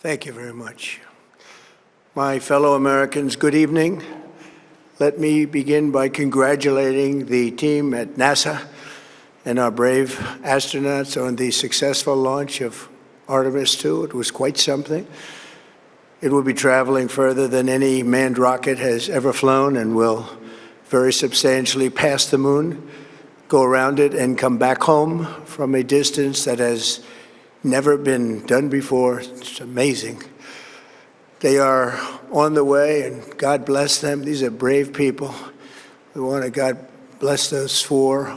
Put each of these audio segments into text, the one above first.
Thank you very much. My fellow Americans, good evening. Let me begin by congratulating the team at NASA and our brave astronauts on the successful launch of Artemis II. It was quite something. It will be traveling further than any manned rocket has ever flown and will very substantially pass the moon, go around it, and come back home from a distance that has never been done before. It's amazing. They are on the way, and God bless them. These are brave people. We want to God bless those 4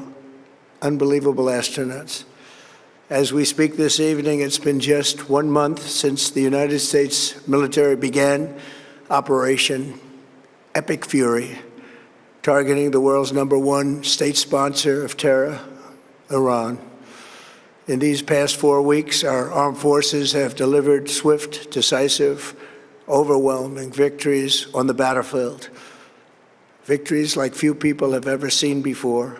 unbelievable astronauts. As we speak this evening, it's been just 1 month since the United States military began Operation Epic Fury, targeting the world's #1 state sponsor of terror, Iran. In these past 4 weeks, our armed forces have delivered swift, decisive, overwhelming victories on the battlefield. Victories like few people have ever seen before.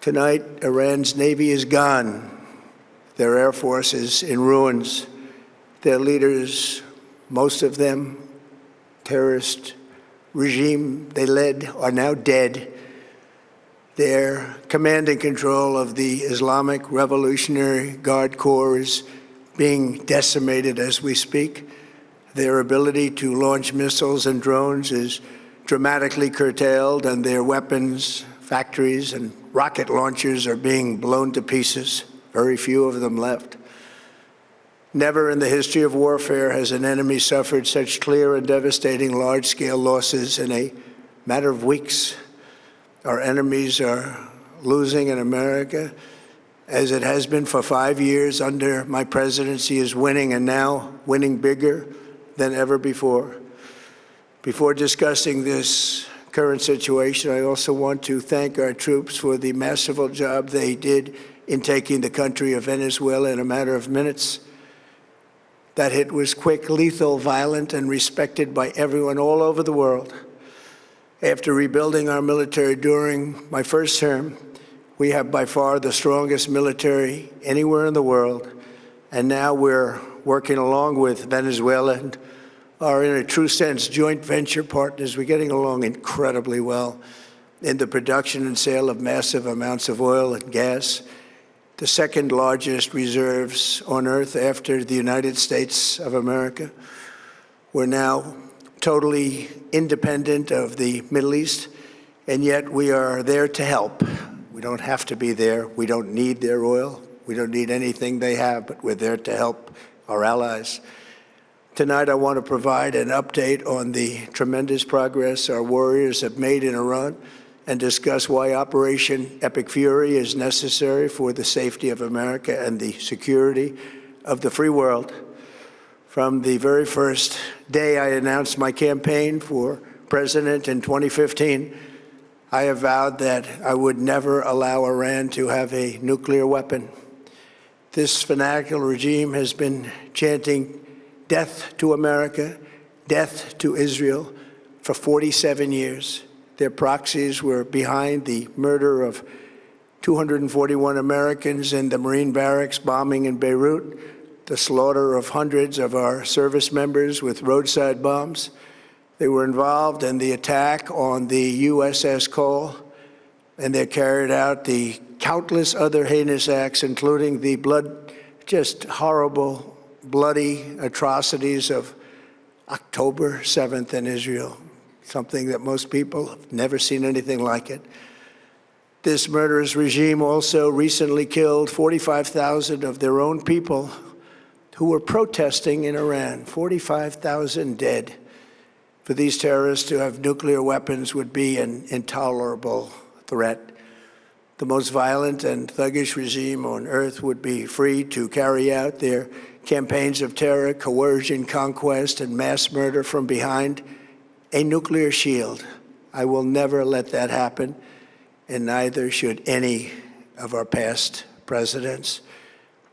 Tonight, Iran's Navy is gone. Their Air Force is in ruins. Their leaders, most of them terrorist regime they led, are now dead. Their command and control of the Islamic Revolutionary Guard Corps is being decimated as we speak. Their ability to launch missiles and drones is dramatically curtailed, and their weapons, factories, and rocket launchers are being blown to pieces. Very few of them left. Never in the history of warfare has an enemy suffered such clear and devastating large-scale losses in a matter of weeks. Our enemies are losing, in America, as it has been for 5 years under my presidency, is winning, and now winning bigger than ever before. Before discussing this current situation, I also want to thank our troops for the masterful job they did in taking the country of Venezuela in a matter of minutes. That hit was quick, lethal, violent, and respected by everyone all over the world. After rebuilding our military during my first term, we have by far the strongest military anywhere in the world. And now we're working along with Venezuela and are, in a true sense, joint venture partners. We're getting along incredibly well in the production and sale of massive amounts of oil and gas, the second largest reserves on earth after the United States of America. We're now totally independent of the Middle East, and yet we are there to help. We don't have to be there. We don't need their oil. We don't need anything they have, but we're there to help our allies. Tonight, I want to provide an update on the tremendous progress our warriors have made in Iran and discuss why Operation Epic Fury is necessary for the safety of America and the security of the free world. From the very first day I announced my campaign for president in 2015, I have vowed that I would never allow Iran to have a nuclear weapon. This fanatical regime has been chanting death to America, death to Israel for 47 years. Their proxies were behind the murder of 241 Americans in the Marine barracks bombing in Beirut, the slaughter of hundreds of our service members with roadside bombs. They were involved in the attack on the USS Cole, and they carried out the countless other heinous acts, including the just horrible, bloody atrocities of October 7th in Israel, something that most people have never seen anything like it. This murderous regime also recently killed 45,000 of their own people who were protesting in Iran. 45,000 dead. For these terrorists to have nuclear weapons would be an intolerable threat. The most violent and thuggish regime on earth would be free to carry out their campaigns of terror, coercion, conquest, and mass murder from behind a nuclear shield. I will never let that happen, and neither should any of our past presidents.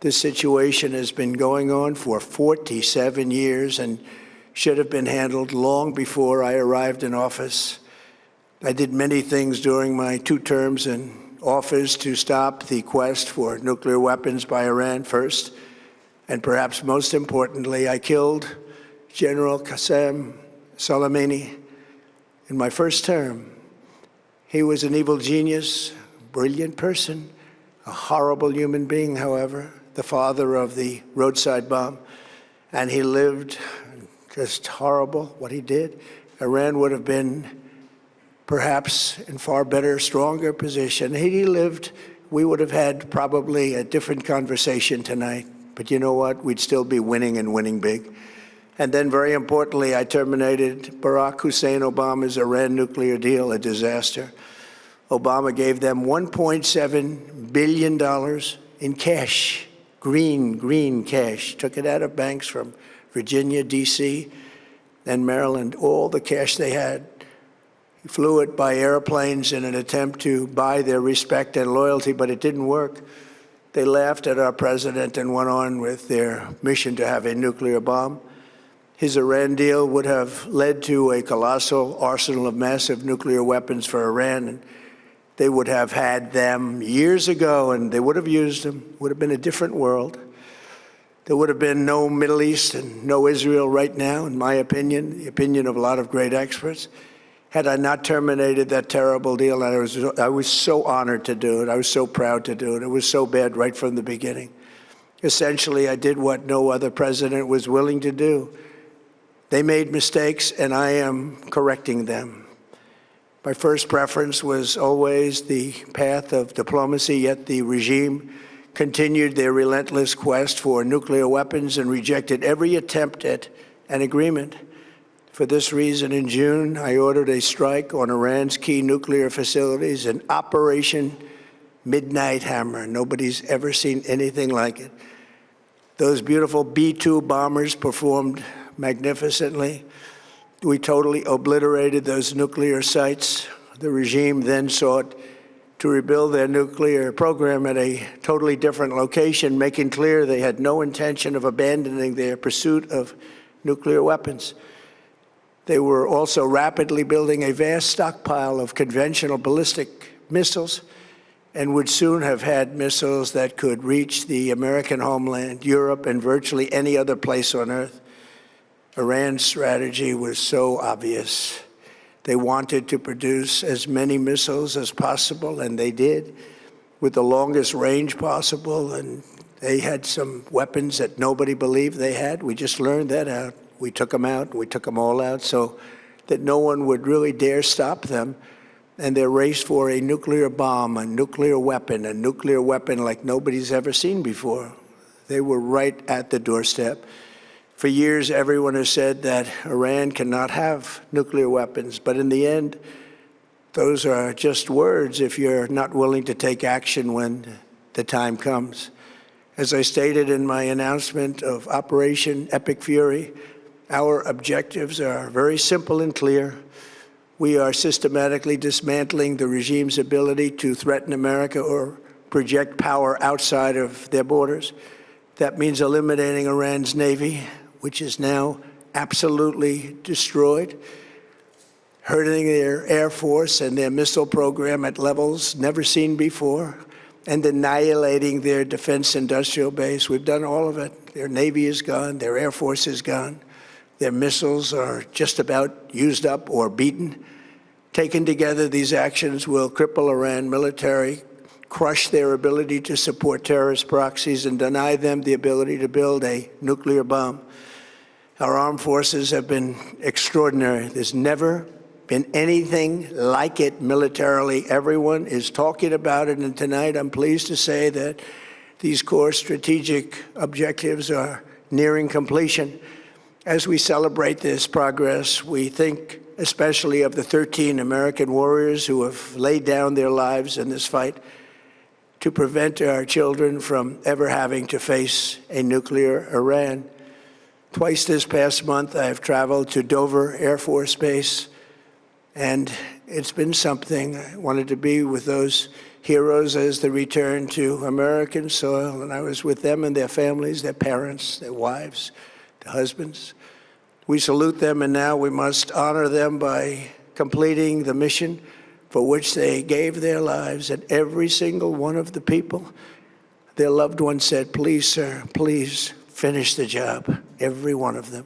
This situation has been going on for 47 years and should have been handled long before I arrived in office. I did many things during my 2 terms in office to stop the quest for nuclear weapons by Iran. First, And perhaps most importantly, I killed General Qasem Soleimani in my first term. He was an evil genius, brilliant person, a horrible human being, however, the father of the roadside bomb. And he lived just horrible, what he did. Iran would have been perhaps in far better, stronger position. Had he lived, we would have had probably a different conversation tonight. But you know what? We'd still be winning and winning big. And then, very importantly, I terminated Barack Hussein Obama's Iran nuclear deal, a disaster. Obama gave them $1.7 billion in cash, green cash. Took it out of banks from Virginia, D.C., and Maryland, all the cash they had. He flew it by airplanes in an attempt to buy their respect and loyalty, but it didn't work. They laughed at our president and went on with their mission to have a nuclear bomb. His Iran deal would have led to a colossal arsenal of massive nuclear weapons for Iran, and they would have had them years ago, and they would have used them. It would have been a different world. There would have been no Middle East and no Israel right now, in my opinion, the opinion of a lot of great experts, had I not terminated that terrible deal. And I was so honored to do it. I was so proud to do it. It was so bad right from the beginning. Essentially, I did what no other president was willing to do. They made mistakes, and I am correcting them. My first preference was always the path of diplomacy, yet the regime continued their relentless quest for nuclear weapons and rejected every attempt at an agreement. For this reason, in June, I ordered a strike on Iran's key nuclear facilities, an Operation Midnight Hammer. Nobody's ever seen anything like it. Those beautiful B-2 bombers performed magnificently. We totally obliterated those nuclear sites. The regime then sought to rebuild their nuclear program at a totally different location, making clear they had no intention of abandoning their pursuit of nuclear weapons. They were also rapidly building a vast stockpile of conventional ballistic missiles and would soon have had missiles that could reach the American homeland, Europe, and virtually any other place on Earth. Iran's strategy was so obvious. They wanted to produce as many missiles as possible, and they did, with the longest range possible, and they had some weapons that nobody believed they had. We just learned that out. We took them out. We took them all out so that no one would really dare stop them. And their race for a nuclear bomb, a nuclear weapon like nobody's ever seen before. They were right at the doorstep. For years, everyone has said that Iran cannot have nuclear weapons. But in the end, those are just words if you're not willing to take action when the time comes. As I stated in my announcement of Operation Epic Fury, our objectives are very simple and clear. We are systematically dismantling the regime's ability to threaten America or project power outside of their borders. That means eliminating Iran's Navy, which is now absolutely destroyed, hurting their Air Force and their missile program at levels never seen before, and annihilating their defense industrial base. We've done all of it. Their Navy is gone, their Air Force is gone. Their missiles are just about used up or beaten. Taken together, these actions will cripple Iran military, crush their ability to support terrorist proxies, and deny them the ability to build a nuclear bomb. Our armed forces have been extraordinary. There's never been anything like it militarily. Everyone is talking about it, and tonight I'm pleased to say that these core strategic objectives are nearing completion. As we celebrate this progress, we think especially of the 13 American warriors who have laid down their lives in this fight to prevent our children from ever having to face a nuclear Iran. Twice this past month, I have traveled to Dover Air Force Base, and it's been something. I wanted to be with those heroes as they return to American soil, and I was with them and their families, their parents, their wives, their husbands. We salute them, and now we must honor them by completing the mission for which they gave their lives. And every single one of the people, their loved ones said, "Please, sir, please finish the job, every one of them.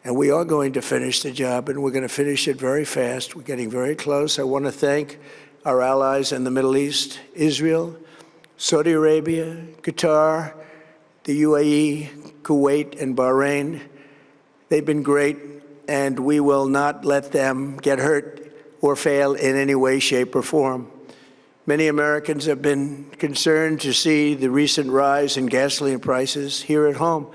And we are going to finish the job, and we're going to finish it very fast. We're getting very close. I want to thank our allies in the Middle East, Israel, Saudi Arabia, Qatar, the UAE, Kuwait, and Bahrain. They've been great, and we will not let them get hurt or fail in any way, shape, or form. Many Americans have been concerned to see the recent rise in gasoline prices here at home.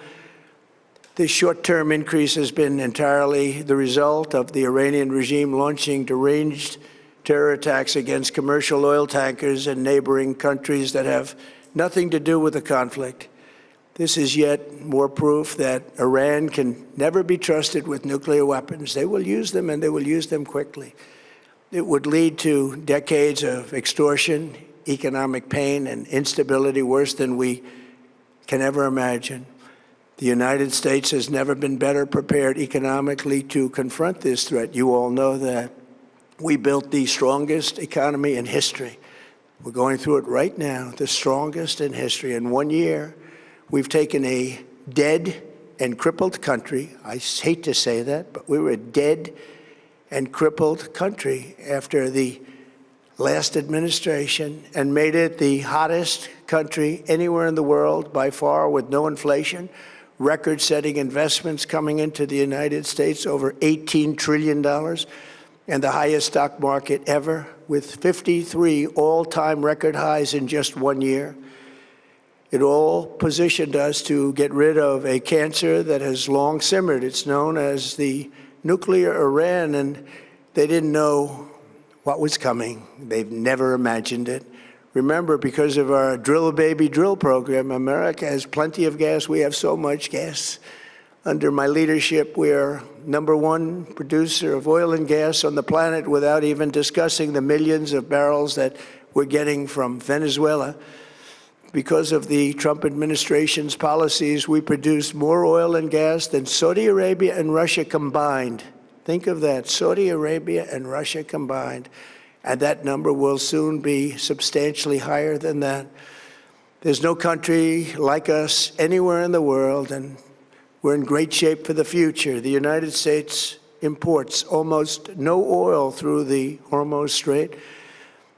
This short-term increase has been entirely the result of the Iranian regime launching deranged terror attacks against commercial oil tankers in neighboring countries that have nothing to do with the conflict. This is yet more proof that Iran can never be trusted with nuclear weapons. They will use them, and they will use them quickly. It would lead to decades of extortion, economic pain, and instability worse than we can ever imagine. The United States has never been better prepared economically to confront this threat. You all know that. We built the strongest economy in history. We're going through it right now, the strongest in history. In 1 year, we've taken a dead and crippled country. I hate to say that, but we were a dead and crippled country after the last administration and made it the hottest country anywhere in the world by far, with no inflation, record-setting investments coming into the United States, over $18 trillion, and the highest stock market ever, with 53 all-time record highs in just 1 year. It all positioned us to get rid of a cancer that has long simmered. It's known as the nuclear Iran, and they didn't know what was coming. They've never imagined it. Remember, because of our Drill Baby Drill program, America has plenty of gas. We have so much gas. Under my leadership, we are #1 producer of oil and gas on the planet, without even discussing the millions of barrels that we're getting from Venezuela. Because of the Trump administration's policies, we produce more oil and gas than Saudi Arabia and Russia combined. Think of that, Saudi Arabia and Russia combined. And that number will soon be substantially higher than that. There's no country like us anywhere in the world, and we're in great shape for the future. The United States imports almost no oil through the Hormuz Strait,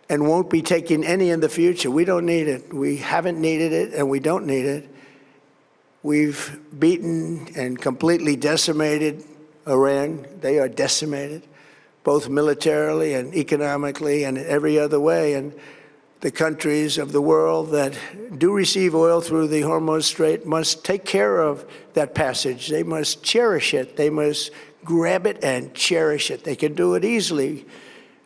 and won't be taking any in the future. We don't need it. We haven't needed it, and we don't need it. We've beaten and completely decimated Iran. They are decimated, both militarily and economically and in every other way. And the countries of the world that do receive oil through the Hormuz Strait must take care of that passage. They must cherish it. They must grab it and cherish it. They can do it easily.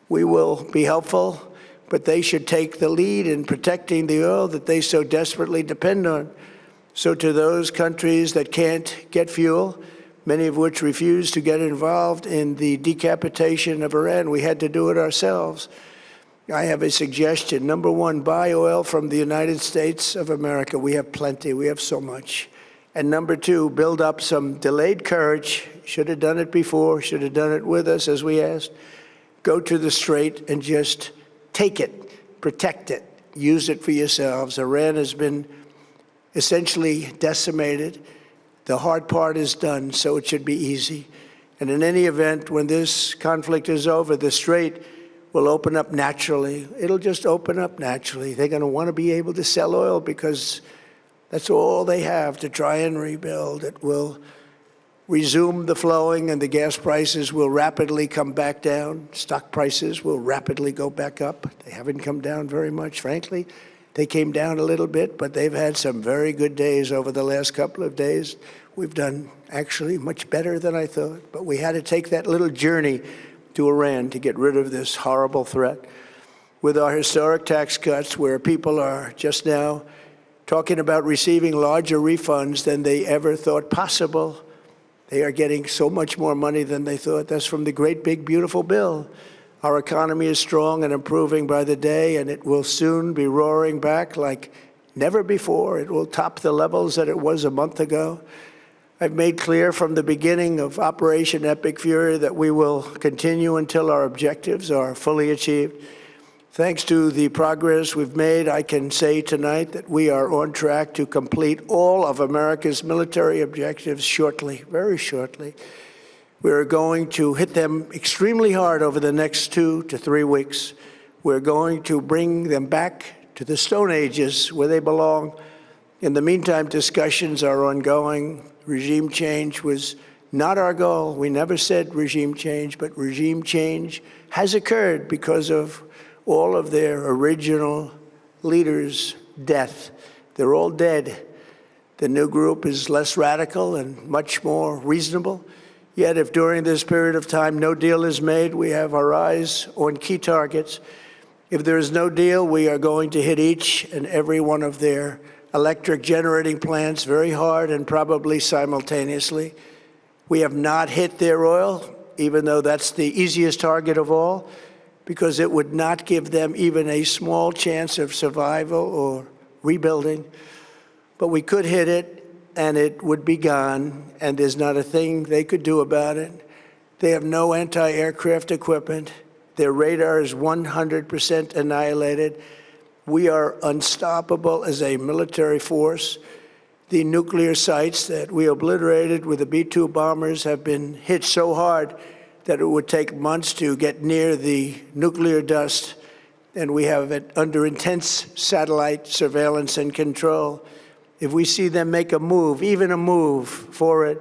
We will be helpful, but they should take the lead in protecting the oil that they so desperately depend on. So to those countries that can't get fuel, many of which refuse to get involved in the decapitation of Iran, we had to do it ourselves. I have a suggestion. #1, buy oil from the United States of America. We have plenty. We have so much. And #2, build up some delayed courage. Should have done it before. Should have done it with us, as we asked. Go to the Strait and just take it, protect it, use it for yourselves. Iran has been essentially decimated. The hard part is done, so it should be easy. And in any event, when this conflict is over, the Strait will open up naturally. It'll just open up naturally. They're going to want to be able to sell oil because that's all they have to try and rebuild. It will resume the flowing, and the gas prices will rapidly come back down. Stock prices will rapidly go back up. They haven't come down very much, frankly. They came down a little bit, but they've had some very good days over the last couple of days. We've done actually much better than I thought, but we had to take that little journey to Iran to get rid of this horrible threat. With our historic tax cuts, where people are just now talking about receiving larger refunds than they ever thought possible, they are getting so much more money than they thought. That's from the great, big, beautiful bill. Our economy is strong and improving by the day, and it will soon be roaring back like never before. It will top the levels that it was a month ago. I've made clear from the beginning of Operation Epic Fury that we will continue until our objectives are fully achieved. Thanks to the progress we've made, I can say tonight that we are on track to complete all of America's military objectives shortly, very shortly. We're going to hit them extremely hard over the next 2 to 3 weeks. We're going to bring them back to the Stone Ages where they belong. In the meantime, discussions are ongoing. Regime change was not our goal. We never said regime change, but regime change has occurred because of all of their original leaders' death. They're all dead. The new group is less radical and much more reasonable. Yet if during this period of time no deal is made, we have our eyes on key targets. If there is no deal, we are going to hit each and every one of their electric generating plants very hard and probably simultaneously. We have not hit their oil, even though that's the easiest target of all, because it would not give them even a small chance of survival or rebuilding. But we could hit it, and it would be gone, and there's not a thing they could do about it. They have no anti-aircraft equipment. Their radar is 100% annihilated. We are unstoppable as a military force. The nuclear sites that we obliterated with the B-2 bombers have been hit so hard that it would take months to get near the nuclear dust, and we have it under intense satellite surveillance and control. If we see them make a move, even a move for it,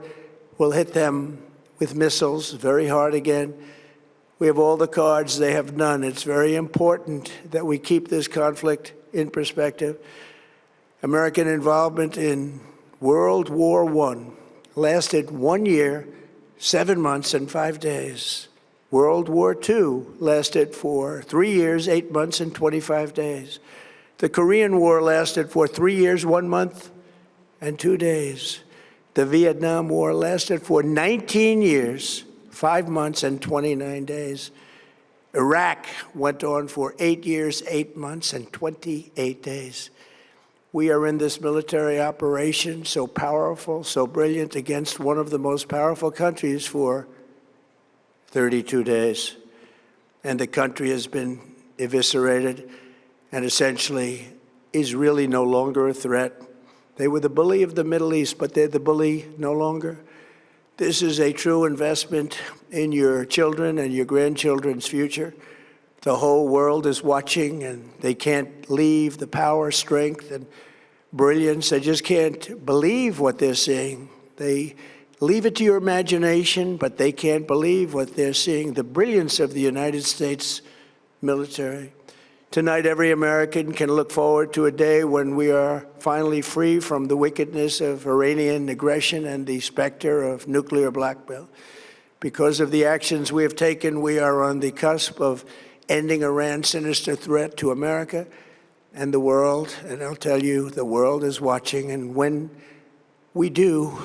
we'll hit them with missiles very hard again. We have all the cards, they have none. It's very important that we keep this conflict in perspective. American involvement in World War I lasted 1 year, 7 months, and 5 days. World War II lasted for 3 years, 8 months, and 25 days. The Korean War lasted for 3 years, 1 month, and 2 days. The Vietnam War lasted for 19 years, 5 months, and 29 days. Iraq went on for 8 years, 8 months, and 28 days. We are in this military operation so powerful, so brilliant, against one of the most powerful countries for 32 days. And the country has been eviscerated and essentially is really no longer a threat. They were the bully of the Middle East, but they're the bully no longer. This is a true investment in your children and your grandchildren's future. The whole world is watching, and they can't leave the power, strength, and brilliance. They just can't believe what they're seeing. They leave it to your imagination, but they can't believe what they're seeing, the brilliance of the United States military. Tonight, every American can look forward to a day when we are finally free from the wickedness of Iranian aggression and the specter of nuclear blackmail. Because of the actions we have taken, we are on the cusp of ending Iran's sinister threat to America and the world. And I'll tell you, the world is watching. And when we do,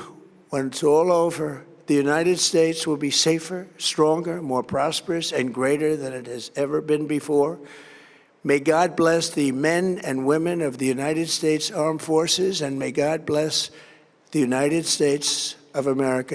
when it's all over, the United States will be safer, stronger, more prosperous, and greater than it has ever been before. May God bless the men and women of the United States Armed Forces, and may God bless the United States of America.